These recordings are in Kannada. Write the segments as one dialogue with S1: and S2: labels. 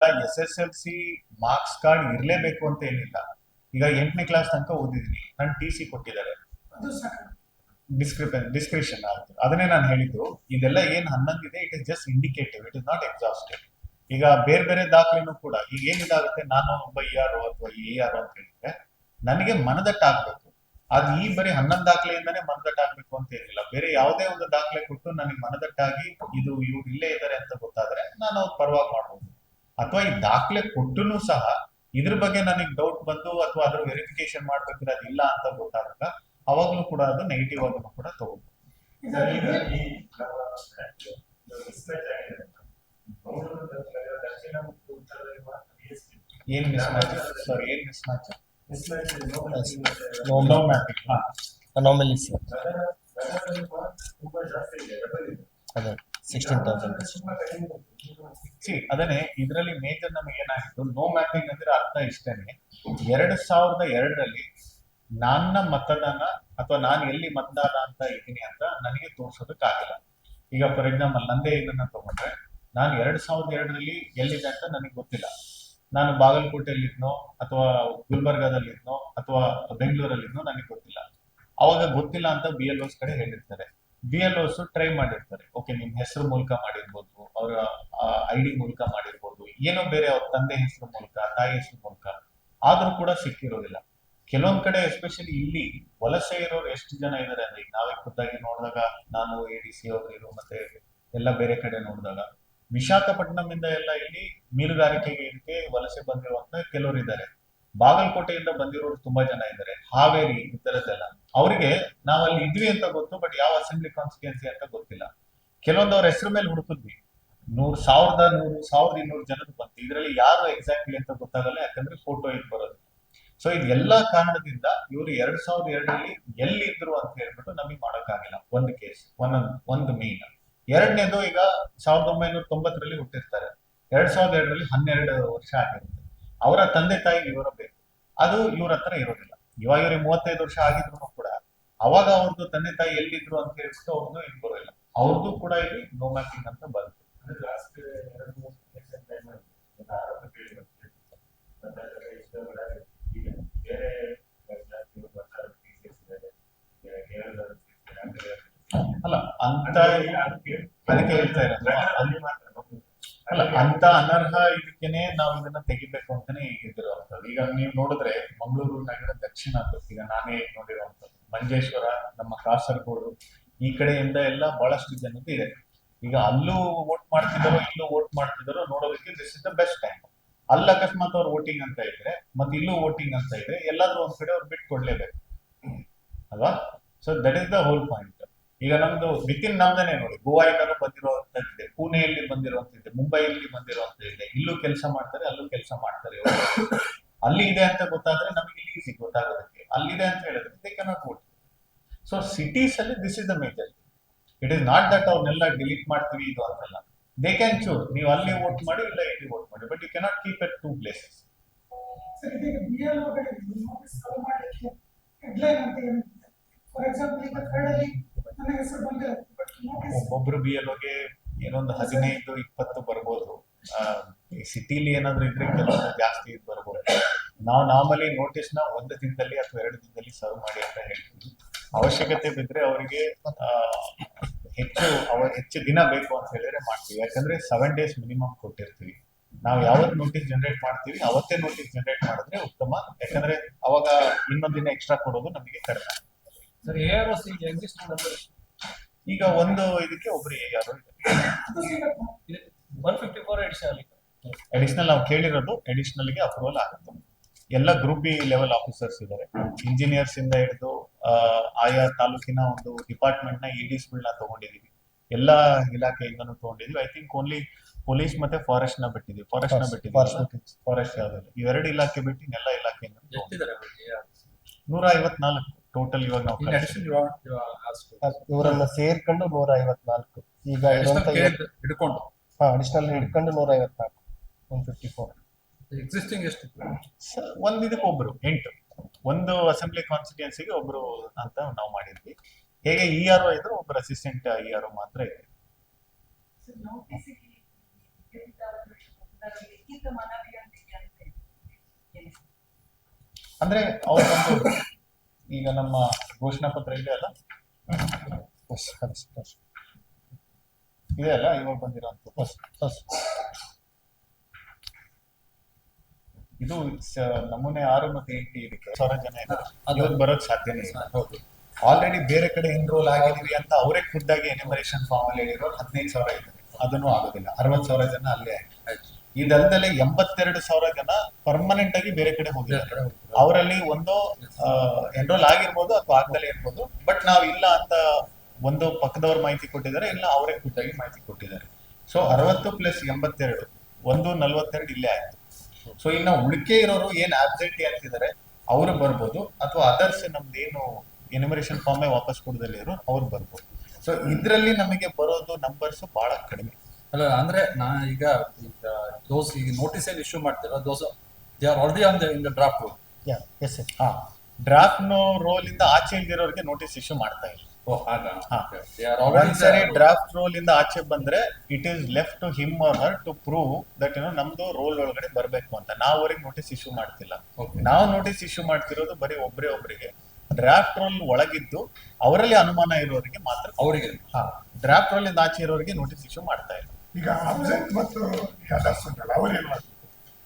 S1: SSLC ಮಾರ್ಕ್ಸ್ ಕಾರ್ಡ್ ಇರ್ಲೇಬೇಕು ಅಂತ ಏನಿಲ್ಲ. ಈಗ 8ನೇ ಕ್ಲಾಸ್ ತನಕ ಓದಿದೀನಿ, ನಾನು TC ಕೊಟ್ಟಿದ್ದಾರೆ, ಡಿಸ್ಕ್ರಿಪ್ಷನ್ ಆಗುತ್ತೆ. ಅದನ್ನೇ ನಾನು ಹೇಳಿದ್ದು, ಇದೆಲ್ಲ ಏನ್ ಹನ್ನೊಂದಿದೆ, it is just indicative, it is not exhaustive. ಈಗ ಬೇರೆ ಬೇರೆ ದಾಖಲೆನೂ ಕೂಡ ಈಗ ಏನಿದಾಗುತ್ತೆ, ನಾನು ಒಬ್ಬ ER ಅಥವಾ AR ಅಂತ ಹೇಳಿದ್ರೆ ನನಗೆ ಮನದಟ್ಟಾಗ್ಬೇಕು. ಅದು ಈ ಬರೀ 11 ದಾಖಲೆಯಿಂದಾನೇ ಮನದಟ್ಟಾಗ್ಬೇಕು ಅಂತ ಏನಿಲ್ಲ. ಬೇರೆ ಯಾವುದೇ ಒಂದು ದಾಖಲೆ ಕೊಟ್ಟು ನನಗೆ ಮನದಟ್ಟಾಗಿ ಇದು ಇವ್ರು ಇಲ್ಲೇ ಇದ್ದಾರೆ ಅಂತ ಗೊತ್ತಾದ್ರೆ ನಾನು ಅವ್ರ ಪರವಾಗಿ ಮಾಡ್ಬೋದು. ಅಥವಾ ಈ ದಾಖಲೆ ಕೊಟ್ಟನು ಸಹ ಇದ್ರ ಬಗ್ಗೆ ನನಗೆ ಡೌಟ್ ಬಂದು ಅಥವಾ ಅದ್ರ ವೆರಿಫಿಕೇಶನ್ ಮಾಡ್ಬೇಕಿದ್ರೆ ಅದಿಲ್ಲ ಅಂತ ಗೊತ್ತಾದಾಗ ಅವಾಗ್ಲೂ ಕೂಡ ಅದು ನೆಗೆಟಿವ್ ಆಗನ್ನು ಕೂಡ ತಗೋಬಹುದು. ಏನ್ ಮಿಸ್ ಮ್ಯಾಚ್ ಸರ್? ಏನ್ mismatch? No mapping.
S2: Anomalies ಅದೇ 16,000.
S1: ಅದನ್ನೇ ಇದರಲ್ಲಿ ಮೇಜರ್ ನಮಗೆ ಏನಾಗಿತ್ತು, ನೋ ಮ್ಯಾಪಿಂಗ್ ಅಂದ್ರೆ ಅರ್ಥ ಇಷ್ಟೇನೆ. 2002ರಲ್ಲಿ ನನ್ನ ಮತದಾನ ಅಥವಾ ನಾನು ಎಲ್ಲಿ ಮತದಾನ ಅಂತ ಇದ್ದೀನಿ ಅಂತ ನನಗೆ ತೋರ್ಸೋದಕ್ಕಾಗಿಲ್ಲ. ಈಗ ಫಾರ್ ಎಕ್ಸಾಂಪಲ್ ನಂದೇ ಇದನ್ನ ತಗೊಂಡ್ರೆ, ನಾನು 2002ರಲ್ಲಿ ಎಲ್ಲಿದೆ ಅಂತ ನನಗೆ ಗೊತ್ತಿಲ್ಲ. ನಾನು ಬಾಗಲಕೋಟೆಯಲ್ಲಿದ್ನೋ ಅಥವಾ ಗುಲ್ಬರ್ಗಾದಲ್ಲಿದ್ನೋ ಅಥವಾ ಬೆಂಗಳೂರಲ್ಲಿದ್ನೋ ನನಗೆ ಗೊತ್ತಿಲ್ಲ. ಅವಾಗ ಗೊತ್ತಿಲ್ಲ ಅಂತ BLOs ಕಡೆ ಹೇಳಿರ್ತಾರೆ. BLOs ಟ್ರೈ ಮಾಡಿರ್ತಾರೆ, ಓಕೆ ನಿಮ್ ಹೆಸರು ಮೂಲಕ ಮಾಡಿರ್ಬೋದು, ಅವರ ID ಮೂಲಕ ಮಾಡಿರ್ಬೋದು, ಏನೋ ಬೇರೆ ಅವ್ರ ತಂದೆ ಹೆಸರು ಮೂಲಕ, ತಾಯಿ ಹೆಸರು ಮೂಲಕ, ಆದ್ರೂ ಕೂಡ ಸಿಕ್ಕಿರೋದಿಲ್ಲ. ಕೆಲವೊಂದ್ ಕಡೆ ಎಸ್ಪೆಷಲಿ ಇಲ್ಲಿ ವಲಸೆ ಇರೋರು ಎಷ್ಟು ಜನ ಇದಾರೆ ಅಂದ್ರೆ, ಈಗ ನಾವೇ ಖುದ್ದಾಗಿ ನೋಡಿದಾಗ, ನಾನು ADC ಅವರು ಮತ್ತೆ ಎಲ್ಲ ಬೇರೆ ಕಡೆ ನೋಡಿದಾಗ ವಿಶಾಖಪಟ್ಟಣಂನಿಂದ ಎಲ್ಲ ಇಲ್ಲಿ ಮೀನುಗಾರಿಕೆಗೆ ಇದಕ್ಕೆ ವಲಸೆ ಬಂದಿರುವಂತ ಕೆಲವರು ಇದ್ದಾರೆ. ಬಾಗಲಕೋಟೆಯಿಂದ ಬಂದಿರೋರು ತುಂಬಾ ಜನ ಇದ್ದಾರೆ, ಹಾವೇರಿ ಈ ತರದ್ದೆಲ್ಲ. ಅವರಿಗೆ ನಾವಲ್ಲಿ ಇದ್ವಿ ಅಂತ ಗೊತ್ತು, ಬಟ್ ಯಾವ ಅಸೆಂಬ್ಲಿ ಕಾನ್ಸ್ಟಿಟ್ಯೂನ್ಸಿ ಅಂತ ಗೊತ್ತಿಲ್ಲ. ಕೆಲವೊಂದು ಅವ್ರ ಹೆಸರು ಮೇಲೆ ಹುಡುಕಿದ್ವಿ, 1,200 ಜನರು ಬಂತು. ಇದರಲ್ಲಿ ಯಾರು ಎಕ್ಸಾಕ್ಟ್ಲಿ ಅಂತ ಗೊತ್ತಾಗಲ್ಲ, ಯಾಕಂದ್ರೆ ಫೋಟೋ ಇದು ಬರೋದು. ಸೊ ಇದೆಲ್ಲ ಕಾರಣದಿಂದ ಇವರು 2002ರಲ್ಲಿ ಎಲ್ಲಿದ್ರು ಅಂತ ಹೇಳ್ಬಿಟ್ಟು ನಮಗೆ ಮಾಡೋಕ್ಕಾಗಿಲ್ಲ. ಒಂದು ಕೇಸ್, ಒಂದು ಮೇನ್. ಎರಡನೇದು, ಈಗ 1990ರಲ್ಲಿ ಹುಟ್ಟಿರ್ತಾರೆ, 2002ರಲ್ಲಿ 12 ವರ್ಷ ಆಗಿರುತ್ತೆ. ಅವರ ತಂದೆ ತಾಯಿ ಇವರ ಬೇಕು, ಅದು ಇವ್ರ ಹತ್ರ ಇರೋದಿಲ್ಲ. ಇವಾಗ ಇವ್ರಿಗೆ 35 ವರ್ಷ ಆಗಿದ್ರು ಕೂಡ ಅವಾಗ ಅವ್ರದ್ದು ತಂದೆ ತಾಯಿ ಎಲ್ಲಿದ್ರು ಅಂತ ಹೇಳ್ಬಿಟ್ಟು ಅವ್ರದ್ದು ಇದು ಬರೋಲ್ಲ. ಅವ್ರದ್ದು ಕೂಡ ಇಲ್ಲಿ ನೋ ಮ್ಯಾಪಿಂಗ್ ಅಂತ ಬರುತ್ತೆ. ಅಲ್ಲ ಅಂತ ಅದಕ್ಕೆ ಹೇಳ್ತಾ ಇರೋದು, ಅಲ್ಲ ಅಂತ ಅನರ್ಹ ಇದಕ್ಕೇನೆ ನಾವು ಇದನ್ನ ತೆಗಿಬೇಕು ಅಂತಾನೆ ಇದಿರುವಂತದ್ದು. ಈಗ ನೀವು ನೋಡಿದ್ರೆ ಮಂಗಳೂರು ನಗರ ದಕ್ಷಿಣ, ಈಗ ನಾನೇ ನೋಡಿರುವಂತದ್ದು ಮಂಜೇಶ್ವರ, ನಮ್ಮ ಕಾಸರಗೋಡು, ಈ ಕಡೆಯಿಂದ ಎಲ್ಲ ಬಹಳಷ್ಟು ಜನದ್ದು ಇದೆ. ಈಗ ಅಲ್ಲೂ ವೋಟ್ ಮಾಡ್ತಿದ್ದಾರೋ ಇಲ್ಲೂ ವೋಟ್ ಮಾಡ್ತಿದ್ದಾರೋ ನೋಡೋದಕ್ಕೆ this is the best time. ಅಲ್ಲಿ ಅಕಸ್ಮಾತ್ ಅವ್ರು ವೋಟಿಂಗ್ ಅಂತ ಇದ್ರೆ ಮತ್ತೆ ಇಲ್ಲೂ ವೋಟಿಂಗ್ ಅಂತ ಇದ್ರೆ ಎಲ್ಲಾದ್ರೂ ಒಂದ್ ಕಡೆ ಅವ್ರು ಬಿಟ್ಟು ಕೊಡ್ಲೇಬೇಕು ಅಲ್ವಾ? So that is the whole point. ಈಗ ನಮ್ದು ವಿತಿನ್ ನಮ್ದೇನೆ ನೋಡಿ, ಗೋವಾಯಿಂದಲೂ ಬಂದಿರುವಂತದ್ದಿದೆ, ಪುಣೆಯಲ್ಲಿ ಬಂದಿರುವಂತಿದೆ, ಮುಂಬೈಯಲ್ಲಿ ಬಂದಿರುವಂತಿದೆ. ಇಲ್ಲೂ ಕೆಲಸ ಮಾಡ್ತಾರೆ, ಅಲ್ಲೂ ಕೆಲಸ ಮಾಡ್ತಾರೆ. ಅಲ್ಲಿ ಇದೆ ಅಂತ ಗೊತ್ತಾದ್ರೆ ನಮಗೆ ಇಲ್ಲಿ ಈಸಿ ಗೊತ್ತಾಗೋದಕ್ಕೆ. ಅಲ್ಲಿದೆ ಅಂತ ಹೇಳಿದ್ರೆ they cannot vote. So cities ಅಲ್ಲಿ this is the major. It is not that ಅವ್ರನ್ನೆಲ್ಲ ಡಿಲೀಟ್ ಮಾಡ್ತೀವಿ ಇದು ಅಂತಲ್ಲ. ದೇ ಕ್ಯಾನ್ ಚೂಸ್, ನೀವು ಅಲ್ಲಿ ವೋಟ್ ಮಾಡಿ ಇಲ್ಲ ಇಲ್ಲಿ ವೋಟ್ ಮಾಡಿ, but you cannot keep at 2 places. ಒಬ್ಬೊಬ್ರು BLOಗೆ ಏನೊಂದು 15-20 ಬರ್ಬೋದು. ಸಿಟಿಲಿ ಏನಾದ್ರು ಇದ್ರೆ ಕೆಲವೊಂದು ಜಾಸ್ತಿ ಇದು ಬರ್ಬೋದು. ನಾವು ನಾರ್ಮಲಿ ನೋಟಿಸ್ ನ 1 ದಿನದಲ್ಲಿ ಅಥವಾ 2 ದಿನದಲ್ಲಿ ಸರ್ವ್ ಮಾಡಿ ಅಂತ ಹೇಳ್ತೀವಿ. ಅವಶ್ಯಕತೆ ಬಿದ್ರೆ ಅವರಿಗೆ ಹೆಚ್ಚು ದಿನ ಬೇಕು ಅಂತ ಹೇಳಿದ್ರೆ ಮಾಡ್ತೀವಿ. ಯಾಕಂದ್ರೆ 7 days ಮಿನಿಮಮ್ ಕೊಟ್ಟಿರ್ತೀವಿ. ನಾವು ಯಾವತ್ತು ನೋಟಿಸ್ ಜನರೇಟ್ ಮಾಡ್ತೀವಿ ಅವತ್ತೇ ನೋಟಿಸ್ ಜನರೇಟ್ ಮಾಡಿದ್ರೆ ಉತ್ತಮ. ಯಾಕಂದ್ರೆ ಅವಾಗ ಇನ್ನೊಂದು ದಿನ ಎಕ್ಸ್ಟ್ರಾ ಕೊಡೋದು ನಮಗೆ ಕಡಿಮೆ. ಈಗ ಒಂದು ಇದಕ್ಕೆ ಒಬ್ರು ಯಾರು
S2: 154
S1: ಅಡಿಷನಲ್ ನಾವು ಕೇಳಿರೋದು, ಅಡಿಷನಲ್ ಗೆ ಅಪ್ರೂವಲ್ ಆಗುತ್ತೆ. ಎಲ್ಲ ಗ್ರೂಪ್ ಬಿ ಲೆವೆಲ್ ಆಫೀಸರ್ಸ್ ಇದ್ದಾರೆ, ಇಂಜಿನಿಯರ್ಸ್ ಇಂದ ಹಿಡಿದು ಆಯಾ ತಾಲೂಕಿನ ಒಂದು ಡಿಪಾರ್ಟ್ಮೆಂಟ್ ನ EDsಗಳನ್ನ ತಗೊಂಡಿದೀವಿ, ಎಲ್ಲಾ ಇಲಾಖೆಯಿಂದನೂ ತಗೊಂಡಿದೀವಿ. ಐ ಥಿಂಕ್ ಓನ್ಲಿ ಪೊಲೀಸ್ ಮತ್ತೆ ಫಾರೆಸ್ಟ್ ನ ಬಿಟ್ಟಿದ್ವಿ. ಫಾರೆಸ್ಟ್ ಯಾವ್ದು, ಇವೆರಡು ಇಲಾಖೆ ಬಿಟ್ಟು ಎಲ್ಲ ಇಲಾಖೆಯಿಂದ 154 ಟೋಟಲ್. ಇವಾಗ ನಾವು
S2: ಇವರನ್ನ ಸೇರ್ಕೊಂಡು 154 ಈಗ
S3: ಹಿಡ್ಕೊಂಡು
S2: ಅಡಿಷನಲ್ ಹಿಡ್ಕೊಂಡು 154, 154.
S3: ಎಕ್ಸಿಸ್ಟಿಂಗ್ ಎಷ್ಟು?
S1: ಒಂದ್ ಇದಕ್ಕೆ ಒಬ್ರು 8, ಒಂದು ಅಸೆಂಬ್ಲಿ ಕಾನ್ಸ್ಟಿಟ್ಯೂನ್ಸಿಗೆ ಒಬ್ರು ಅಂತ ನಾವು ಮಾಡಿದ್ವಿ. ಹೇಗೆ ERO ಇದ್ರು ಒಬ್ರು ಅಸಿಸ್ಟೆಂಟ್ ERO ಮಾತ್ರ ಇದೆ. ಅಂದ್ರೆ ಅವ್ರೊಂದು ಈಗ ನಮ್ಮ ಘೋಷಣಾ ಪತ್ರ ಇದೆ ಅಲ್ಲ, ಇದೆ ಅಲ್ಲ ಇವಾಗ ಬಂದಿರೋಂಥದ್ದು. ಇದು ನಮೂನೆ 6 ಮತ್ತು 8 ಇದಕ್ಕೆ 1,000 ಜನ ಇದ್ದಾರೆ. ಇವತ್ತು ಬರೋಕ್ ಸಾಧ್ಯನೇ ಇಲ್ಲ.
S3: ಹೌದು.
S1: ಆಲ್ರೆಡಿ ಬೇರೆ ಕಡೆ ಎನ್ರೋಲ್ ಆಗಿದೀವಿ ಅಂತ ಅವರೇ ಖುದ್ದಾಗಿ ಎನಿಮರೇಷನ್ ಫಾರ್ಮ್ ಅಲ್ಲಿ ಹೇಳಿರೋ 15,000 ಇದೆ. ಅದನ್ನು ಆಗೋದಿಲ್ಲ. 60,000 ಜನ ಅಲ್ಲೇ ಆಯ್ತು.
S3: ಆಯ್ತು.
S1: ಇದಲ್ದಲೆ 82,000 ಜನ ಪರ್ಮನೆಂಟ್ ಆಗಿ ಬೇರೆ ಕಡೆ ಹೋಗಿದ್ದಾರೆ. ಅವರಲ್ಲಿ ಒಂದು ಎನ್ರೋಲ್ ಆಗಿರ್ಬೋದು ಅಥವಾ ಆಗ್ದಲೇ ಇರ್ಬೋದು. ಬಟ್ ನಾವು ಇಲ್ಲ ಅಂತ ಒಂದು ಪಕ್ಕದವ್ರು ಮಾಹಿತಿ ಕೊಟ್ಟಿದ್ದಾರೆ, ಇಲ್ಲ ಅವರೇ ಖುದ್ದಾಗಿ ಮಾಹಿತಿ ಕೊಟ್ಟಿದ್ದಾರೆ. ಸೊ 60 ಪ್ಲಸ್ 82 142 ಇಲ್ಲೇ ಆಯ್ತು. ಸೊ ಇನ್ನು ಉಳಿಕೆ ಇರೋರು ಏನ್ ಆಬ್ಸೆಂಟಿ ಆಗ್ತಿದ್ದಾರೆ ಅವರು ಬರ್ಬೋದು, ಅಥವಾ ಅದರ್ಸ್ ನಮ್ದೇನು ಎನಿಮರೇಷನ್ ಫಾರ್ಮೇ ವಾಪಸ್ ಕೊಡದಲ್ಲಿ ಇರೋ ಅವ್ರು ಬರ್ಬೋದು. ಸೊ ಇದ್ರಲ್ಲಿ ನಮಗೆ ಬರೋದು ನಂಬರ್ಸ್ ಬಹಳ ಕಡಿಮೆ.
S3: ಅಲ್ಲ ಅಂದ್ರೆ ಈಗ ದೋಸ್ ಈಗ ನೋಟಿಸ್ ಏನ್ ಇಶ್ಯೂ ಮಾಡ್ತೀರಾ, those they are already on in the draft rule.
S1: Draft ನೋ ರೋಲ್ ಇಂದ ಆಚೆ ಇಲ್ದಿರೋರಿಗೆ ನೋಟಿಸ್ ಇಶ್ಯೂ ಮಾಡ್ತಾ ಇಲ್ಲ.
S3: ಓ ಹಾಗ.
S1: ಹಾ.
S3: ದೇ ಆರ್ ಆಲ್ರೆಡಿ
S1: ಒಂದ್ಸರಿ ಡ್ರಾಫ್ಟ್ ರೋಲ್ ಇಂದ ಆಚೆ ಬಂದ್ರೆ it is left to him or her to prove that ನಮ್ದು ರೋಲ್ ಒಳಗಡೆ ಬರ್ಬೇಕು ಅಂತ. ನಾವು ಅವ್ರಿಗೆ ನೋಟಿಸ್ ಇಶ್ಯೂ ಮಾಡ್ತಿಲ್ಲ.
S3: Okay.
S1: ನಾವು ನೋಟಿಸ್ ಇಶ್ಯೂ ಮಾಡ್ತಿರೋದು ಬರೀ ಒಬ್ರಿಗೆ ಡ್ರಾಫ್ಟ್ ರೋಲ್ ಒಳಗಿದ್ದು ಅವರಲ್ಲಿ ಅನುಮಾನ ಇರೋರಿಗೆ ಮಾತ್ರ.
S3: ಅವರಿಗೆ
S1: ಡ್ರಾಫ್ಟ್ ರೋಲ್ ಇಂದ ಆಚೆ ಇರೋರಿಗೆ ನೋಟಿಸ್ ಇಶ್ಯೂ ಮಾಡ್ತಾ ಇಲ್ಲ.
S4: ಈಗ ಅಬ್ಸೆಂಟ್ ಮತ್ತು ಅದರ್ಸ್ ಉಂಟಲ್ಲ ಅವ್ರೇನ್ ಮಾಡ್ತಾರೆ?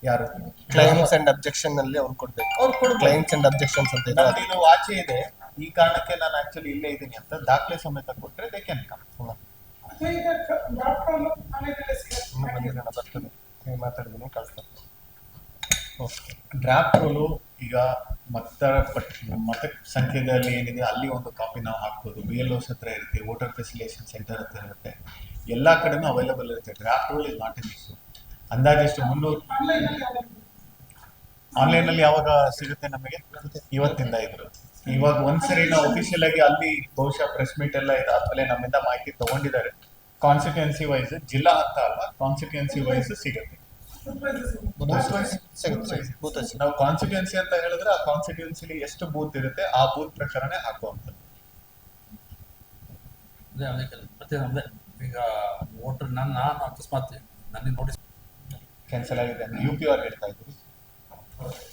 S1: ಯಾರು
S2: ಕ್ಲೈಮ್ಸ್ ಅಂಡ್ ಅಬ್ಜೆಕ್ಷನ್ ನಲ್ಲಿ ಅವ್ರು ಕೊಡ್ಬೇಕು.
S1: ಅವ್ರು ಕೊಡ್ಬೋದು.
S2: ಕ್ಲೈಮ್ಸ್ ಅಂಡ್ ಅಬ್ಜೆಕ್ಷನ್ಸ್ ಅಂತ ಇದೆ.
S1: ನಮ್ದು ಇದು ಆಚೆ ಇದೆ, ಈ ಕಾರಣಕ್ಕೆ ನಾನು ಆಕ್ಚುಲಿ ಇಲ್ಲೇ ಇದ್ದೀನಿ ಅಂತ ದಾಖಲೆ ಸಮೇತ ಕೊಟ್ರೆ ದೇ ಕ್ಯಾನ್ ಕಮ್.
S4: ಅದೇ ಈಗ ಡಾಕ್ಟರ್ ಆನ್ಲೈನಲ್ಲಿ ಸಿಗುತ್ತೆ.
S2: ಬಂದಿರೋಣ ಬರ್ತದೆ. ಮಾತಾಡಿದ್ದೀನಿ ಕಳ್ಸ್ತಾರೆ.
S1: ಡ್ರಾಫ್ಟ್ ರೋಲು ಈಗ ಮತ ಸಂಖ್ಯೆದಲ್ಲಿ ಏನಿದೆ ಅಲ್ಲಿ ಒಂದು ಕಾಪಿ ನಾವು ಹಾಕ್ಬೋದು. BLOs ಹತ್ರ ಇರುತ್ತೆ, ವೋಟರ್ ಫೆಸಿಲಿಟೇಷನ್ ಸೆಂಟರ್ ಹತ್ರ ಇರುತ್ತೆ, ಎಲ್ಲಾ ಕಡೆನೂ ಅವೈಲೇಬಲ್ ಇರುತ್ತೆ. Draft roll is not an issue. ಅಂದಾಜೆಷ್ಟು 300 ಆನ್ಲೈನ್ ಅಲ್ಲಿ ಯಾವಾಗ ಸಿಗುತ್ತೆ ನಮಗೆ? ಇವತ್ತಿಂದ ಇದ್ರು. ಇವಾಗ ಒಂದ್ಸರಿ ನಾವು ಅಫಿಷಿಯಲ್ ಆಗಿ ಅಲ್ಲಿ ಬಹುಶಃ ಪ್ರೆಸ್ ಮೀಟ್ ಎಲ್ಲ ಇದಾದ್ಮೇಲೆ ನಮ್ಮಿಂದ ಮಾಹಿತಿ ತಗೊಂಡಿದ್ದಾರೆ. ಕಾನ್ಸ್ಟಿಟ್ಯೂನ್ಸಿ ವೈಸ್, ಜಿಲ್ಲಾ ಅಂತ ಅಲ್ಲ, ಕಾನ್ಸ್ಟಿಟ್ಯೂನ್ಸಿ ವೈಸ್ ಸಿಗುತ್ತೆ. ನಾವು ಕಾನ್ಸ್ಟಿಟ್ಯೂನ್ಸಿ ಅಂತ ಹೇಳಿದ್ರೆ ಆ ಕಾನ್ಸ್ಟಿಟ್ಯೂನ್ಸಿಲಿ ಎಷ್ಟು ಬೂತ್ ಇರುತ್ತೆ ಆ ಬೂತ್ ಪ್ರಕಾರನೇ ಹಾಕುವಂಥದ್ದು.
S3: ಮತ್ತೆ ಅಂದ್ರೆ ಈಗ ವೋಟರ್ ನಾನು ಅಕಸ್ಮಾತ್ ನನಗೆ ನೋಟಿಸ್
S1: ಕ್ಯಾನ್ಸಲ್ ಆಗಿದೆ ಅಂದ್ರೆ UPR ಹೇಳ್ತಾ ಇದ್ವಿ.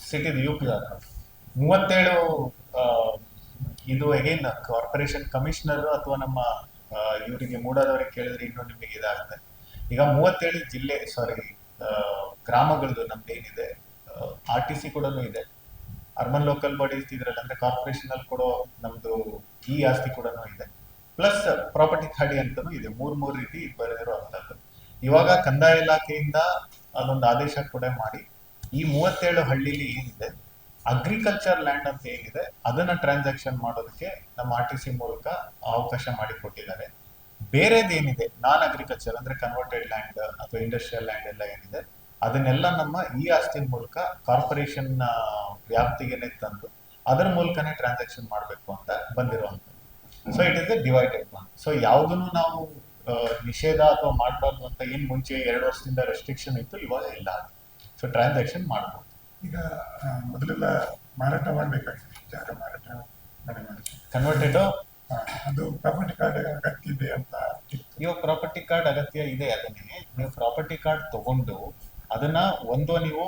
S1: ಸಿಟಿದು UPR 37 ಇದು ಅಗೇನ್ ಕಾರ್ಪೊರೇಷನ್ ಕಮಿಷನರ್ ಅಥವಾ ನಮ್ಮ ಇವರಿಗೆ ಮೂಡಾದವರಿಗೆ ಕೇಳಿದ್ರೆ ಇನ್ನೂ ನಿಮಗೆ ಇದಾಗುತ್ತೆ. ಈಗ 37 ಜಿಲ್ಲೆ ಗ್ರಾಮಗಳದ್ದು ನಮ್ದು ಏನಿದೆ, RTC ಕೂಡ ಇದೆ, ಅರ್ಬನ್ ಲೋಕಲ್ ಬಾಡೀಸ್ ಇದ್ರಲ್ಲಿ ಅಂದ್ರೆ ಕಾರ್ಪೊರೇಷನ್ ಅಲ್ಲಿ ಕೊಡೋ ನಮ್ದು ಈ ಆಸ್ತಿ ಕೂಡ ಇದೆ, ಪ್ಲಸ್ ಪ್ರಾಪರ್ಟಿ ಕಾರ್ಡಿ ಅಂತಾನು ಇದೆ. ಮೂರ್ ರೀತಿ ಬರೆದಿರೋ ಅಂತದ್ದು. ಇವಾಗ ಕಂದಾಯ ಇಲಾಖೆಯಿಂದ ಅದೊಂದು ಆದೇಶ ಕೂಡ ಮಾಡಿ ಈ 37 ಹಳ್ಳಿಲಿ ಏನಿದೆ ಅಗ್ರಿಕಲ್ಚರ್ ಲ್ಯಾಂಡ್ ಅಂತ ಏನಿದೆ ಅದನ್ನ ಟ್ರಾನ್ಸಾಕ್ಷನ್ ಮಾಡೋದಕ್ಕೆ ನಮ್ಮ RTC ಮೂಲಕ ಅವಕಾಶ ಮಾಡಿಕೊಟ್ಟಿದ್ದಾರೆ. ಬೇರೆದೇನಿದೆ ನಾನ್ ಅಗ್ರಿಕಲ್ಚರ್ ಅಂದ್ರೆ ಕನ್ವರ್ಟೆಡ್ ಲ್ಯಾಂಡ್ ಅಥವಾ ಇಂಡಸ್ಟ್ರಿಯಲ್ ಲ್ಯಾಂಡ್ ಎಲ್ಲ ಏನಿದೆ ಅದನ್ನೆಲ್ಲ ನಮ್ಮ ಈ ಆಸ್ತಿ ಮೂಲಕ ಕಾರ್ಪೊರೇಷನ್ ವ್ಯಾಪ್ತಿಗೆನೆ ತಂದು ಅದರ ಮೂಲಕನೇ ಟ್ರಾನ್ಸಾಕ್ಷನ್ ಮಾಡಬೇಕು ಅಂತ ಬಂದಿರುವಂಥದ್ದು. So it is A divided plan. So ಯಾವುದನ್ನು ನಾವು ನಿಷೇಧ ಅಥವಾ ಮಾಡಬಾರ್ದು ಅಂತ ಏನ್ ಮುಂಚೆ 2 ವರ್ಷದಿಂದ ರೆಸ್ಟ್ರಿಕ್ಷನ್ ಇತ್ತು, ಇವಾಗ ಇಲ್ಲ. ಸೊ ಟ್ರಾನ್ಸಾಕ್ಷನ್ ಮಾಡಬಹುದು.
S4: ಈಗ ಮೊದಲೆಲ್ಲ ಮಾರಾಟ ಮಾಡ್ಬೇಕಾಗ್ತದೆ, ಜಾಗ ಮಾರಾಟ ಮಾಡಿ
S1: ಕನ್ವರ್ಟೆಡ್
S4: ಅದು ಪ್ರಾಪರ್ಟಿ ಕಾರ್ಡ್ ಅಗತ್ಯ ಇದೆ ಅಂತ ಇತ್ತು.
S1: ಇವಾಗ ಪ್ರಾಪರ್ಟಿ ಕಾರ್ಡ್ ಅಗತ್ಯ ಇದೆ. ಅದನ್ನೇ ನೀವು ಪ್ರಾಪರ್ಟಿ ಕಾರ್ಡ್ ತಗೊಂಡು ಅದನ್ನ ನೀವು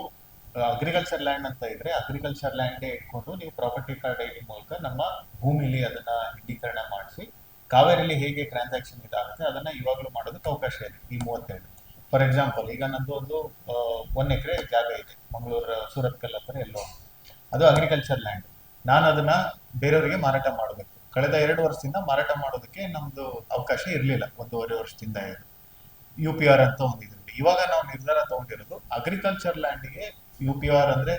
S1: ಅಗ್ರಿಕಲ್ಚರ್ ಲ್ಯಾಂಡ್ ಅಂತ ಇದ್ರೆ ಅಗ್ರಿಕಲ್ಚರ್ ಲ್ಯಾಂಡ್ ಇಟ್ಕೊಂಡು ನೀವು ಪ್ರಾಪರ್ಟಿ ಕಾರ್ಡ್ ಐಡಿ ಮೂಲಕ ನಮ್ಮ ಭೂಮಿಲಿ ಅದನ್ನ ಇಂಡೀಕರಣ ಮಾಡಿಸಿ ಕಾವೇರಿಲಿ ಹೇಗೆ ಟ್ರಾನ್ಸಾಕ್ಷನ್ ಇದಾಗುತ್ತೆ ಅದನ್ನ ಇವಾಗಲೂ ಮಾಡೋದಕ್ಕೆ ಅವಕಾಶ ಇದೆ. ಈ 37 ಫಾರ್ ಎಕ್ಸಾಂಪಲ್ ಈಗ ನಂದು ಒಂದು 1 ಎಕರೆ ಜಾಗ ಇದೆ ಮಂಗಳೂರು ಸೂರತ್ಕಲ್ ಹತ್ರ ಎಲ್ಲೋ, ಅದು ಅಗ್ರಿಕಲ್ಚರ್ ಲ್ಯಾಂಡ್. ನಾನು ಅದನ್ನ ಬೇರೆಯವರಿಗೆ ಮಾರಾಟ ಮಾಡಬೇಕು. ಕಳೆದ 2 ವರ್ಷದಿಂದ ಮಾರಾಟ ಮಾಡೋದಕ್ಕೆ ನಮ್ದು ಅವಕಾಶ ಇರಲಿಲ್ಲ. 1.5 ವರ್ಷದಿಂದ UPR ಅಂತ ಒಂದಿದ್ರಲ್ಲಿ. ಇವಾಗ ನಾವು ನಿರ್ಧಾರ ತಗೊಂಡಿರೋದು ಅಗ್ರಿಕಲ್ಚರ್ ಲ್ಯಾಂಡ್ಗೆ UPR ಅಂದ್ರೆ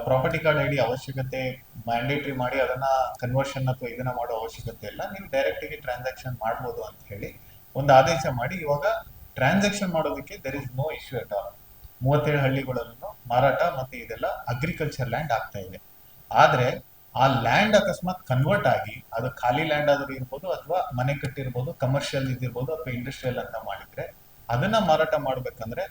S1: ಪ್ರಾಪರ್ಟಿ ಕಾರ್ಡ್ ಐಡಿ ಅವಶ್ಯಕತೆ ಮ್ಯಾಂಡೇಟರಿ ಮಾಡಿ ಅದನ್ನ ಕನ್ವರ್ಷನ್ ಅಥವಾ ಇದನ್ನ ಮಾಡೋ ಅವಶ್ಯಕತೆ ಇಲ್ಲ, ನೀವು ಡೈರೆಕ್ಟ್ ಆಗಿ ಟ್ರಾನ್ಸಾಕ್ಷನ್ ಮಾಡ್ಬೋದು ಅಂತ ಹೇಳಿ ಒಂದು ಆದೇಶ ಮಾಡಿ ಇವಾಗ ಟ್ರಾನ್ಸಾಕ್ಷನ್ ಮಾಡೋದಕ್ಕೆ there is no issue at all. 37 ಹಳ್ಳಿಗಳಲ್ಲೂ ಮಾರಾಟ ಮತ್ತೆ ಇದೆಲ್ಲ ಅಗ್ರಿಕಲ್ಚರ್ ಲ್ಯಾಂಡ್ ಆಗ್ತಾ ಇದೆ. ಆದ್ರೆ ಆ ಲ್ಯಾಂಡ್ ಅಕಸ್ಮಾತ್ ಕನ್ವರ್ಟ್ ಆಗಿ ಅದು ಖಾಲಿ ಲ್ಯಾಂಡ್ ಆದ್ರೂ ಇರ್ಬೋದು ಅಥವಾ ಮನೆ ಕಟ್ಟಿರ್ಬೋದು, ಕಮರ್ಷಿಯಲ್ ಇದಿರ್ಬೋದು ಅಥವಾ ಇಂಡಸ್ಟ್ರಿಯಲ್ ಅಂತ ಮಾಡಿದ್ರೆ ಅದನ್ನ ಮಾರಾಟ ಮಾಡ್ಬೇಕಂದ್ರೆ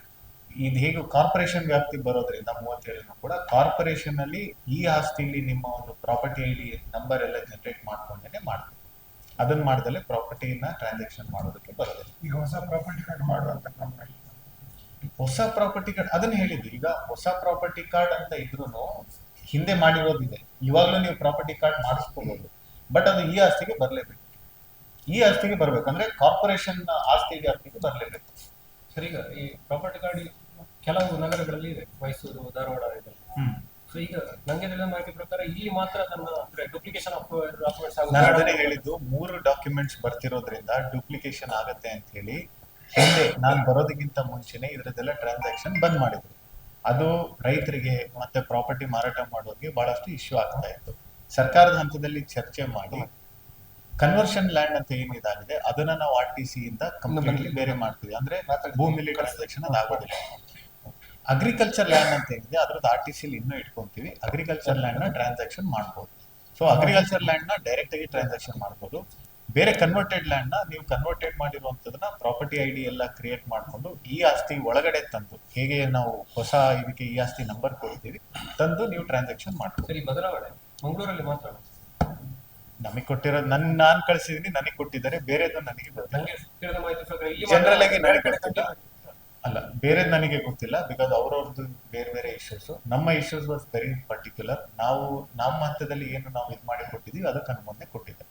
S1: ಇದು ಹೇಗೆ ಕಾರ್ಪೊರೇಷನ್ ವ್ಯಾಪ್ತಿ ಬರೋದ್ರಿಂದ 37 ಕೂಡ ಕಾರ್ಪೊರೇಷನ್ ಅಲ್ಲಿ ಈ ಆಸ್ತಿಲಿ ನಿಮ್ಮ ಒಂದು ಪ್ರಾಪರ್ಟಿ ಐಡಿ ನಂಬರ್ ಎಲ್ಲ ಜನರೇಟ್ ಮಾಡ್ಕೊಂಡೇನೆ ಮಾಡ್ಬೇಕು. ಅದನ್ನ ಮಾಡ್ದಲೆ ಪ್ರಾಪರ್ಟಿನ ಟ್ರಾನ್ಸಾಕ್ಷನ್ ಮಾಡೋದಕ್ಕೆ ಬರೋದಿಲ್ಲ.
S4: ಈಗ ಹೊಸ ಪ್ರಾಪರ್ಟಿ ಕಾರ್ಡ್ ಮಾಡುವಂತ ಕ್ರಮ ಇಲ್ಲ.
S1: ಹೊಸ ಪ್ರಾಪರ್ಟಿ ಕಾರ್ಡ್ ಅದನ್ನ ಹೇಳಿದ್ದು. ಈಗ ಹೊಸ ಪ್ರಾಪರ್ಟಿ ಕಾರ್ಡ್ ಅಂತ ಇದ್ರೂ ಹಿಂದೆ ಮಾಡಿರೋದಿದೆ, ಇವಾಗಲೂ ನೀವು ಪ್ರಾಪರ್ಟಿ ಕಾರ್ಡ್ ಮಾಡಿಸ್ಕೋಬಹುದು, ಬಟ್ ಅದು ಈ ಆಸ್ತಿಗೆ ಬರಲೇಬೇಕು. ಈ ಆಸ್ತಿಗೆ ಬರ್ಬೇಕಂದ್ರೆ ಕಾರ್ಪೊರೇಷನ್ ಆಸ್ತಿ ವ್ಯಾಪ್ತಿಗೆ ಬರಲೇಬೇಕು.
S5: ಸರ್, ಈಗ ಈ ಪ್ರಾಪರ್ಟಿ ಕಾರ್ಡ್ ಕೆಲವು ನಗರಗಳಲ್ಲಿ ಇದೆ, ಮೈಸೂರು, ಧಾರವಾಡ ಇದೆಲ್ಲ. ಸೊ ಈಗ ನಂಗೆ ತಿಳಿದ ಮಾಹಿತಿ ಪ್ರಕಾರ ಇಲ್ಲಿ ಮಾತ್ರ ಅದನ್ನ ಅಂದ್ರೆ ಡುಪ್ಲಿಕೇಶನ್ ಆಫ್ ಡಾಕ್ಯುಮೆಂಟ್ಸ್
S1: ನಾನು ಅದನ್ನೇ ಹೇಳಿದ್ದು, 3 ಡಾಕ್ಯುಮೆಂಟ್ಸ್ ಬರ್ತಿರೋದ್ರಿಂದ ಡುಪ್ಲಿಕೇಶನ್ ಆಗತ್ತೆ ಅಂತ ಹೇಳಿ ಹಿಂದೆ ನಾನು ಬರೋದಕ್ಕಿಂತ ಮುಂಚೆನೆ ಇದ್ರದ್ದೆಲ್ಲ ಟ್ರಾನ್ಸಾಕ್ಷನ್ ಬಂದ್ ಮಾಡಿದ್ರು. ಅದು ರೈತರಿಗೆ ಮತ್ತೆ ಪ್ರಾಪರ್ಟಿ ಮಾರಾಟ ಮಾಡೋರಿಗೆ ಬಹಳಷ್ಟು ಇಶ್ಯೂ ಆಗ್ತಾ ಇತ್ತು. ಸರ್ಕಾರದ ಹಂತದಲ್ಲಿ ಚರ್ಚೆ ಮಾಡಿ ಕನ್ವರ್ಷನ್ ಲ್ಯಾಂಡ್ ಅಂತ ಏನಿದಾಗಿದೆ ಅದನ್ನ ನಾವು RTC ಇಂದ ಕಂಪ್ಲೀಟ್ಲಿ ಬೇರೆ ಮಾಡ್ತೀವಿ. ಅಂದ್ರೆ ಭೂಮಿಲಿ ಟ್ರಾನ್ಸಾಕ್ಷನ್ ಅದು ಆಗೋದಿಲ್ಲ. ಅಗ್ರಿಕಲ್ಚರ್ ಲ್ಯಾಂಡ್ ಅಂತ ಏನಿದೆ ಅದ್ರದ್ದು RTC ಇನ್ನೂ ಇಟ್ಕೊಂತೀವಿ. ಅಗ್ರಿಕಲ್ಚರ್ ಲ್ಯಾಂಡ್ ನ ಟ್ರಾನ್ಸಾಕ್ಷನ್ ಮಾಡ್ಬೋದು. ಸೊ ಅಗ್ರಿಕಲ್ಚರ್ ಲ್ಯಾಂಡ್ ನ ಡೈರೆಕ್ಟ್ ಆಗಿ ಟ್ರಾನ್ಸಾಕ್ಷನ್ ಮಾಡ್ಬೋದು. ಬೇರೆ ಕನ್ವರ್ಟೆಡ್ ಲ್ಯಾಂಡ್ ನ ನೀವು ಕನ್ವರ್ಟೆಡ್ ಮಾಡಿರುವಂತದನ್ನ ಪ್ರಾಪರ್ಟಿ ID ಎಲ್ಲ ಕ್ರಿಯೇಟ್ ಮಾಡ್ಕೊಂಡು ಈ ಆಸ್ತಿ ಒಳಗಡೆ ತಂದು, ಹೇಗೆ ನಾವು ಹೊಸ ಇದಕ್ಕೆ ಈ ಆಸ್ತಿ ನಂಬರ್ ಕೊಡ್ತೀವಿ, ತಂದು ನೀವು ಟ್ರಾನ್ಸಾಕ್ಷನ್ ಮಾಡ್ಬೋದು.
S5: ಸರಿ, ಬದಲಾವಣೆ ಮಂಗಳೂರಲ್ಲಿ ಮಾತ್ರ.
S1: ನಮಗೆ ಕೊಟ್ಟಿರೋದು ನಾನು ಕಳಿಸಿದೀನಿ, ನನಗೆ ಕೊಟ್ಟಿದ್ದಾರೆ. ಬೇರೆದು ನನಗೆ ಗೊತ್ತಿಲ್ಲ.
S5: ನಂಗೆ ತಿಳಿದ ಮಾಹಿತಿ ಪ್ರಕಾರ ಇಲ್ಲಿ
S1: ಜನರಲ್ ಆಗಿ ನನಗೆ ಗೊತ್ತಿಲ್ಲ. ಅಲ್ಲ, ಬೇರೆ ನನಗೆ ಗೊತ್ತಿಲ್ಲ, ಬಿಕಾಸ್ ಅವ್ರವ್ರದ್ದು ಬೇರೆ ಬೇರೆ ಇಶ್ಯೂಸ್. ನಮ್ಮ ಇಶ್ಯೂಸ್ ವಾಸ್ ವೆರಿ ಪರ್ಟಿಕ್ಯುಲರ್. ನಾವು ನಮ್ಮ ಹಂತದಲ್ಲಿ ಏನು ನಾವು ಇದು ಮಾಡಿ ಕೊಟ್ಟಿದೀವಿ ಅದಕ್ಕೆ ಅನುಮೋದನೆ ಕೊಟ್ಟಿದ್ದಾರೆ.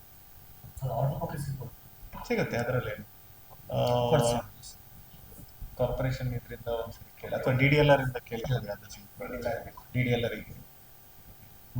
S1: ಸಿಗುತ್ತೆ ಅದರಲ್ಲಿ ಕಾರ್ಪೊರೇಷನ್ ಇದರಿಂದ ಒಂದ್ಸರಿ ಕೇಳಿ, ಅಥವಾ DDLR ಇಂದ ಕೇಳಿ. DDLR